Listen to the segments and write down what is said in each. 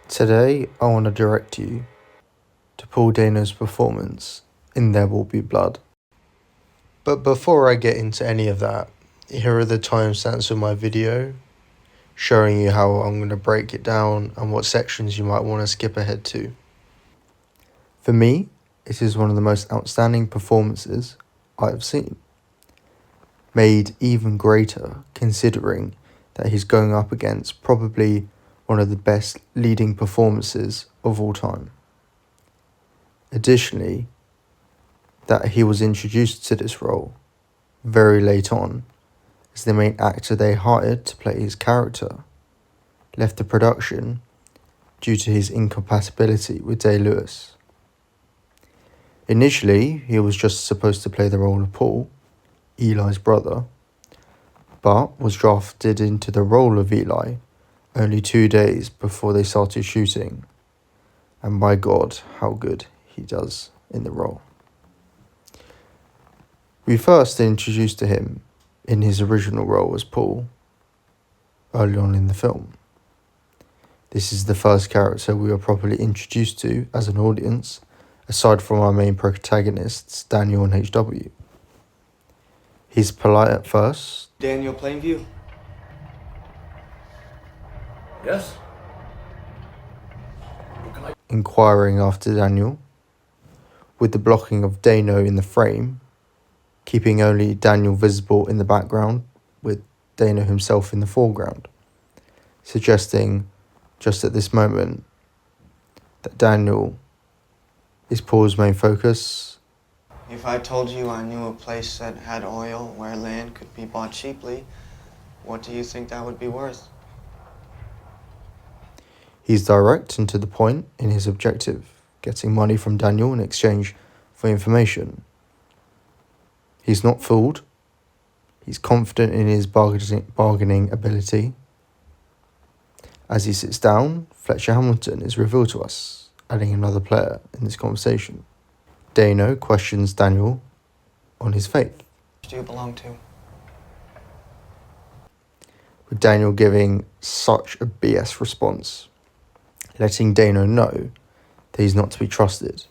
Today, I want to direct you to Paul Dano's performance in There Will Be Blood. But before I get into any of that, here are the timestamps of my video showing you how I'm going to break it down and what sections you might want to skip ahead to. For me, it is one of the most outstanding performances I have seen, made even greater considering that he's going up against probably one of the best leading performances of all time. Additionally, that he was introduced to this role very late on, as the main actor they hired to play his character left the production due to his incompatibility with Day-Lewis. Initially, he was just supposed to play the role of Paul, Eli's brother, but was drafted into the role of Eli only 2 days before they started shooting, and my God, how good he does in the role. We first introduced to him in his original role as Paul early on in the film. This is the first character we were properly introduced to as an audience, aside from our main protagonists, Daniel and HW. He's polite at first. Daniel, Plainview? Yes? Inquiring after Daniel, with the blocking of Dano in the frame, keeping only Daniel visible in the background, with Dano himself in the foreground, suggesting just at this moment that Daniel is Paul's main focus. If I told you I knew a place that had oil where land could be bought cheaply, what do you think that would be worth? He's direct and to the point in his objective, getting money from Daniel in exchange for information. He's not fooled. He's confident in his bargaining ability. As he sits down, Fletcher Hamilton is revealed to us, adding another player in this conversation. Dano questions Daniel on his faith, Who do you belong to? with Daniel giving such a BS response, letting Dano know that he's not to be trusted.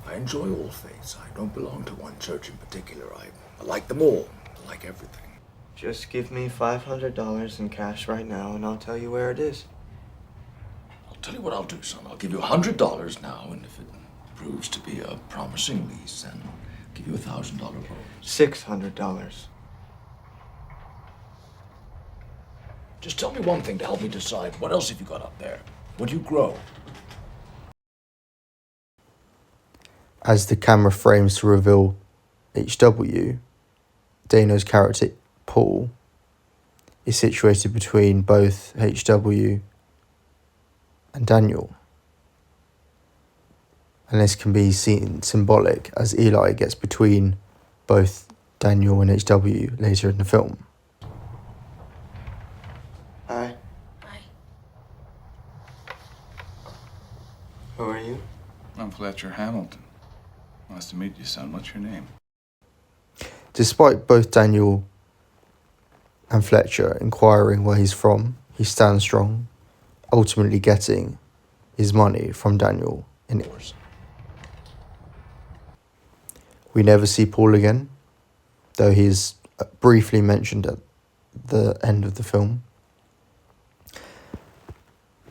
I enjoy all faiths. I don't belong to one church in particular. I like them all. I like everything. Just give me $500 in cash right now and I'll tell you where it is. I'll tell you what I'll do, son. I'll give you $100 now, and if it proves to be a promising lease, then I'll give you a $1,000 bonus. $600. Just tell me one thing to help me decide. What else have you got up there? What do you grow? As the camera frames to reveal HW, Dano's character, Paul, is situated between both HW and Daniel. And this can be seen symbolic as Eli gets between both Daniel and HW later in the film. Hi. Hi. Who are you? I'm Fletcher Hamilton. Nice to meet you, son. What's your name? Despite both Daniel and Fletcher inquiring where he's from, he stands strong, ultimately getting his money from Daniel in it. We never see Paul again, though he's briefly mentioned at the end of the film.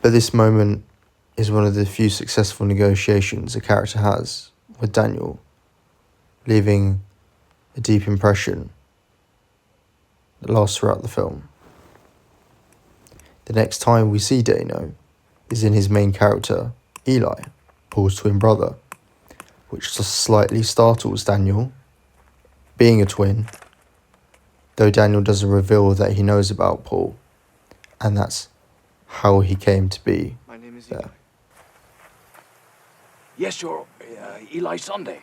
But this moment is one of the few successful negotiations a character has with Daniel, leaving a deep impression that lasts throughout the film. The next time we see Dano is in his main character, Eli, Paul's twin brother, which just slightly startles Daniel, being a twin, though Daniel doesn't reveal that he knows about Paul, and that's how he came to be My name is there. Eli. Yes, you're Eli Sunday.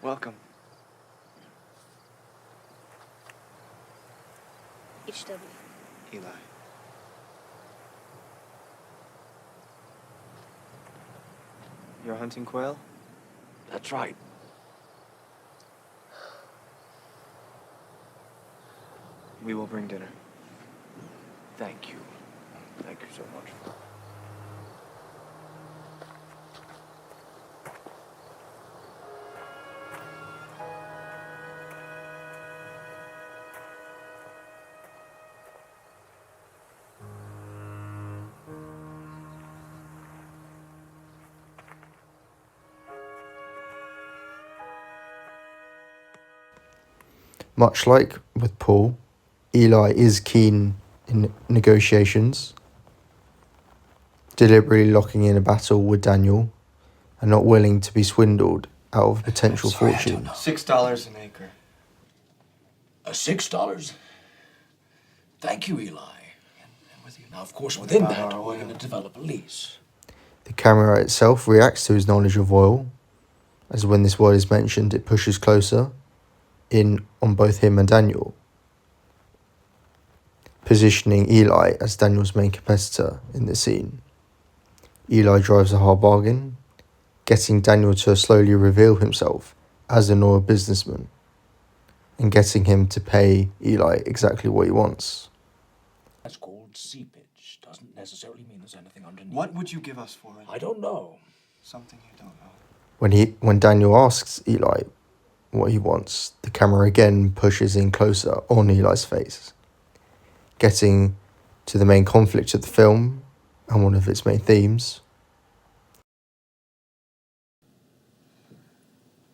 Welcome. HW. Eli. You're hunting quail? That's right. We will bring dinner. Thank you. Thank you so much. Much like with Paul, Eli is keen in negotiations, deliberately locking in a battle with Daniel and not willing to be swindled out of a potential Sorry, I don't fortune. know. $6 an acre. $6? Thank you, Eli. Now, of course, within About that, our we're oil. going to develop a lease. The camera itself reacts to his knowledge of oil, as when this word is mentioned, it pushes closer in on both him and Daniel, positioning Eli as Daniel's main competitor in the scene. Eli drives a hard bargain, getting Daniel to slowly reveal himself as an oil businessman and getting him to pay Eli exactly what he wants. That's called seepage. Doesn't necessarily mean there's anything underneath. What would you give us for it? I don't know. Something you don't know. When Daniel asks Eli what he wants, the camera again pushes in closer on Eli's face, getting to the main conflict of the film and one of its main themes.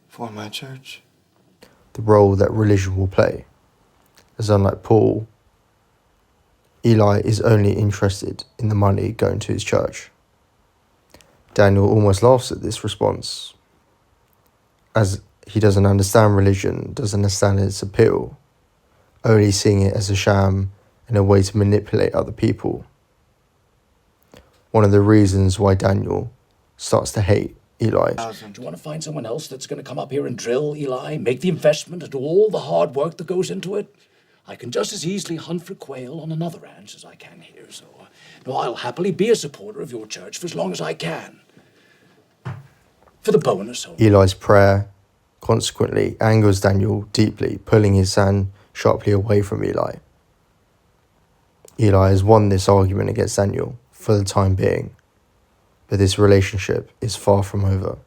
For my church. The role that religion will play, as unlike Paul, Eli is only interested in the money going to his church. Daniel almost laughs at this response, as he doesn't understand religion, doesn't understand its appeal, only seeing it as a sham and a way to manipulate other people. One of the reasons why Daniel starts to hate Eli. Do you want to find someone else that's going to come up here and drill, Eli? Make the investment and do all the hard work that goes into it? I can just as easily hunt for quail on another ranch as I can here, so no, I'll happily be a supporter of your church for as long as I can. For the bonus. Eli's prayer consequently angers Daniel deeply, pulling his hand sharply away from Eli. Eli has won this argument against Daniel for the time being, but this relationship is far from over.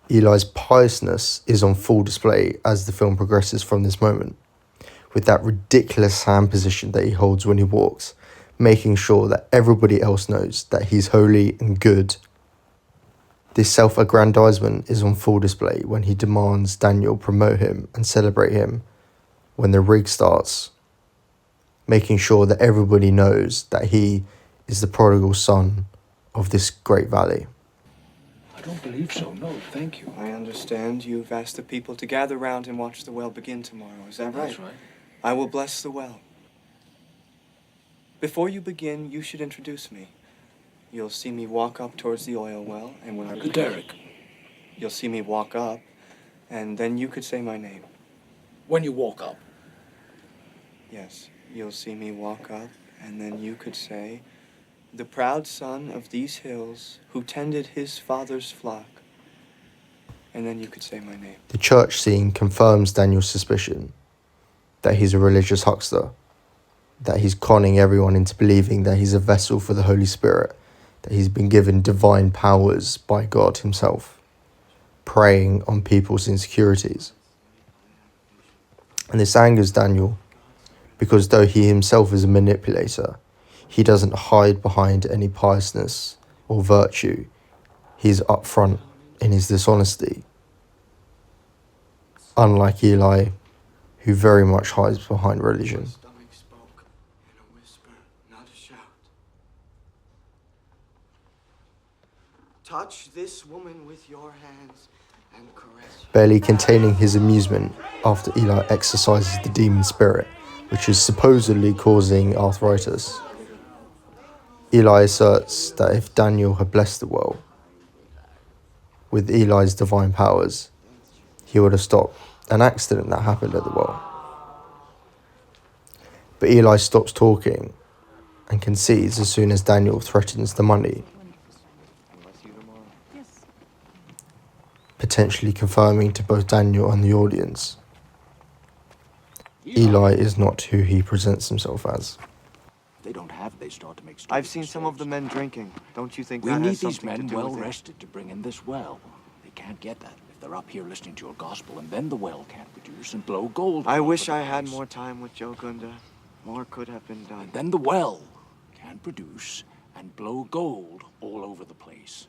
Eli's piousness is on full display as the film progresses from this moment, with that ridiculous hand position that he holds when he walks, making sure that everybody else knows that he's holy and good. This self-aggrandizement is on full display when he demands Daniel promote him and celebrate him when the rig starts, making sure that everybody knows that he is the prodigal son of this great valley. I don't believe so. No, thank you. I understand you've asked the people to gather round and watch the well begin tomorrow. Is that right? That's right. I will bless the well. Before you begin, you should introduce me. You'll see me walk up towards the oil well, and when I begin, Derek. you'll see me walk up, and then you could say my name. When you walk up. Yes, you'll see me walk up, and then you could say, "The proud son of these hills, who tended his father's flock." And then you could say my name. The church scene confirms Daniel's suspicion that he's a religious huckster, that he's conning everyone into believing that he's a vessel for the Holy Spirit, that he's been given divine powers by God himself, preying on people's insecurities. And this angers Daniel, because though he himself is a manipulator, he doesn't hide behind any piousness or virtue. He's upfront in his dishonesty, unlike Eli, who very much hides behind religion. My stomach spoke in a whisper, not a shout. Touch this woman with your hands and caress her. Barely containing his amusement after Eli exorcises the demon spirit, which is supposedly causing arthritis. Eli asserts that if Daniel had blessed the well with Eli's divine powers, he would have stopped an accident that happened at the well. But Eli stops talking and concedes as soon as Daniel threatens the money, potentially confirming to both Daniel and the audience Eli is not who he presents himself as. They don't have, they start to make stupid I've seen some of the mistakes. men drinking. Don't you think We that need has these something to men do well with it? rested to bring in this well. They can't get that if They're up here listening to your gospel, and then the well can't produce and blow gold. I all wish over the I had place. more time with Jogunda. More could have been done. And then the well can't produce and blow gold all over the place.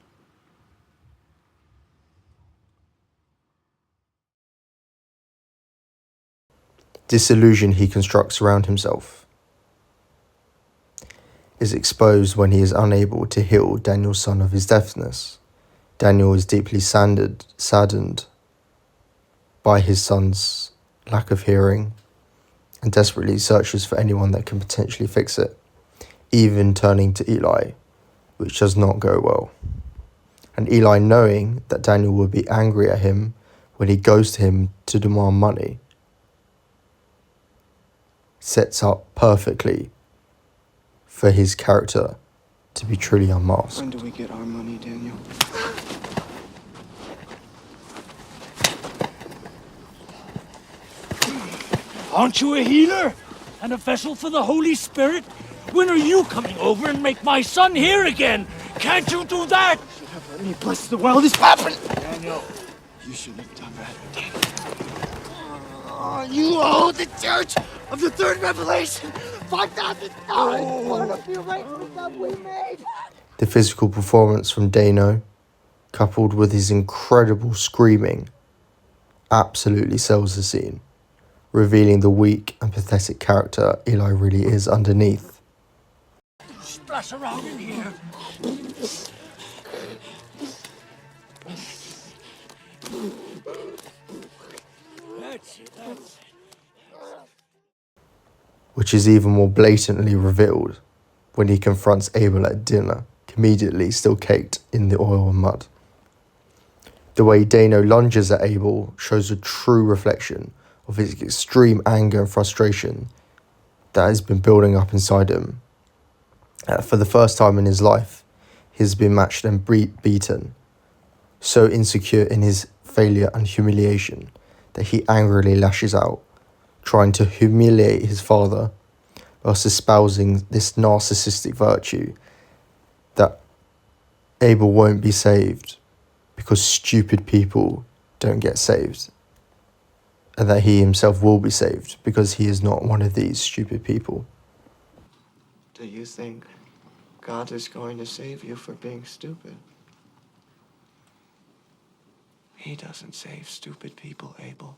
This illusion he constructs around himself is exposed when he is unable to heal Daniel's son of his deafness. Daniel is deeply saddened by his son's lack of hearing and desperately searches for anyone that can potentially fix it, even turning to Eli, which does not go well. And Eli, knowing that Daniel will be angry at him when he goes to him to demand money, sets up perfectly for his character to be truly unmasked. When do we get our money, Daniel? Aren't you a healer? And a vessel for the Holy Spirit? When are you coming over and make my son hear again? Can't you do that? You should have let me bless the well. This happened! Daniel. You shouldn't have done that, Daniel. Oh, you owe the Church of the Third Revelation $5,000 one of the arrangements that we made. The physical performance from Dano, coupled with his incredible screaming, absolutely sells the scene, revealing the weak and pathetic character Eli really is underneath. Splash around in here. That's it. Which is even more blatantly revealed when he confronts Abel at dinner, immediately still caked in the oil and mud. The way Dano lunges at Abel shows a true reflection of his extreme anger and frustration that has been building up inside him. For the first time in his life, he has been matched and beaten, so insecure in his failure and humiliation that he angrily lashes out, trying to humiliate his father whilst espousing this narcissistic virtue that Abel won't be saved because stupid people don't get saved, and that he himself will be saved because he is not one of these stupid people. Do you think God is going to save you for being stupid? He doesn't save stupid people, Abel.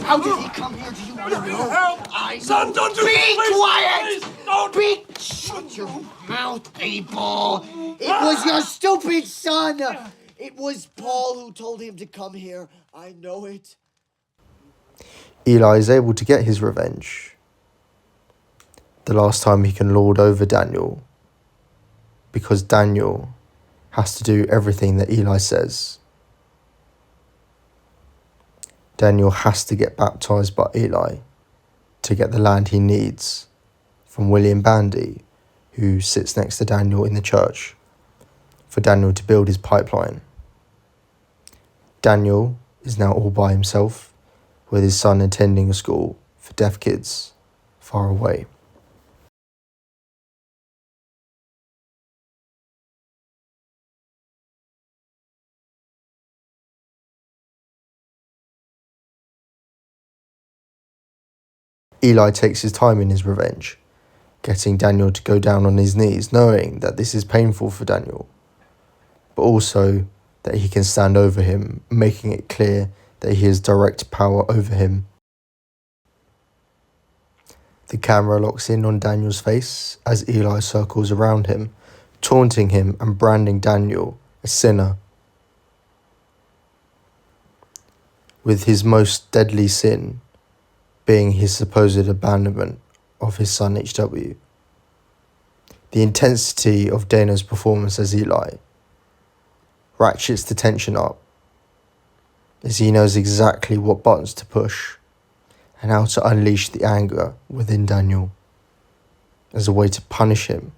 How did he come here? Do you want to know? Help! Son, don't do Be this! quiet! Please, don't! Be shut your mouth, Abel! It was your stupid son! It was Paul who told him to come here. I know it. Eli is able to get his revenge the last time he can lord over Daniel, because Daniel has to do everything that Eli says. Daniel has to get baptized by Eli to get the land he needs from William Bandy, who sits next to Daniel in the church, for Daniel to build his pipeline. Daniel is now all by himself, with his son attending a school for deaf kids far away. Eli takes his time in his revenge, getting Daniel to go down on his knees, knowing that this is painful for Daniel, but also that he can stand over him, making it clear that he has direct power over him. The camera locks in on Daniel's face as Eli circles around him, taunting him and branding Daniel a sinner, with his most deadly sin being his supposed abandonment of his son HW. The intensity of Dano's performance as Eli ratchets the tension up, as he knows exactly what buttons to push and how to unleash the anger within Daniel as a way to punish him.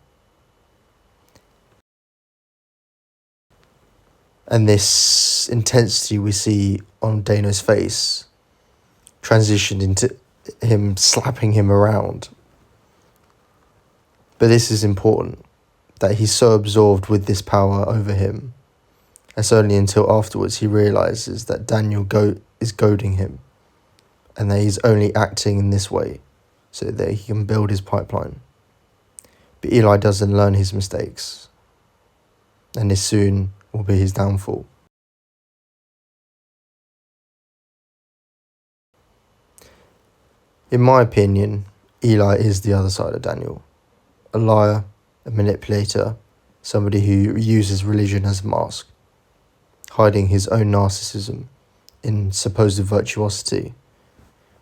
And this intensity we see on Dano's face transitioned into him slapping him around But this is important, that he's so absorbed with this power over him. It's only until afterwards he realises that Daniel is goading him, and that he's only acting in this way so that he can build his pipeline. But Eli doesn't learn his mistakes, and this soon will be his downfall. In my opinion, Eli is the other side of Daniel. A liar, a manipulator, somebody who uses religion as a mask, hiding his own narcissism in supposed virtuosity,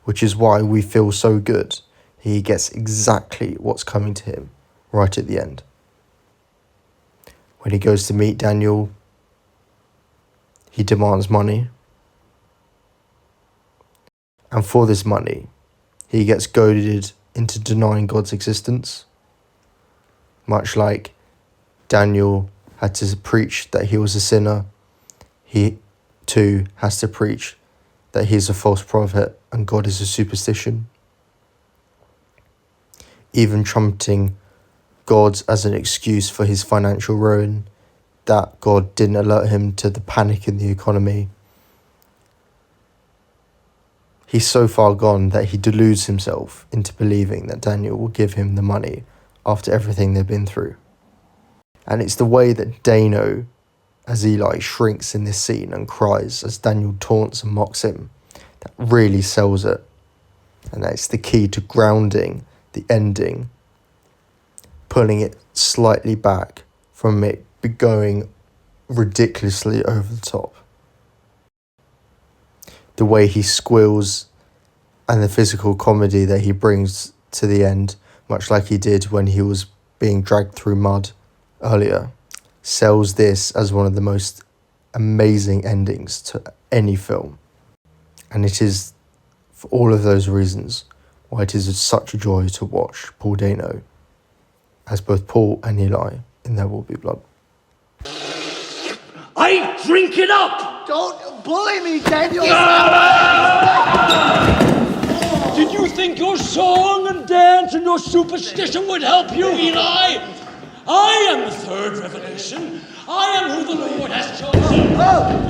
which is why we feel so good he gets exactly what's coming to him right at the end. When he goes to meet Daniel, he demands money, and for this money, he gets goaded into denying God's existence, much like Daniel had to preach that he was a sinner. He too has to preach that he is a false prophet and God is a superstition. Even trumpeting God as an excuse for his financial ruin, that God didn't alert him to the panic in the economy. He's so far gone that he deludes himself into believing that Daniel will give him the money after everything they've been through. And it's the way that Dano, as Eli, shrinks in this scene and cries as Daniel taunts and mocks him, that really sells it. And that's the key to grounding the ending, pulling it slightly back from it going ridiculously over the top. The way he squeals and the physical comedy that he brings to the end, much like he did when he was being dragged through mud earlier, sells this as one of the most amazing endings to any film. And it is, for all of those reasons, why it is such a joy to watch Paul Dano as both Paul and Eli in There Will Be Blood. I drink it up! Don't bully me, Daniel! Did you think your song and dance and your superstition would help you, Eli? I am the third revelation. I am who the Lord has chosen.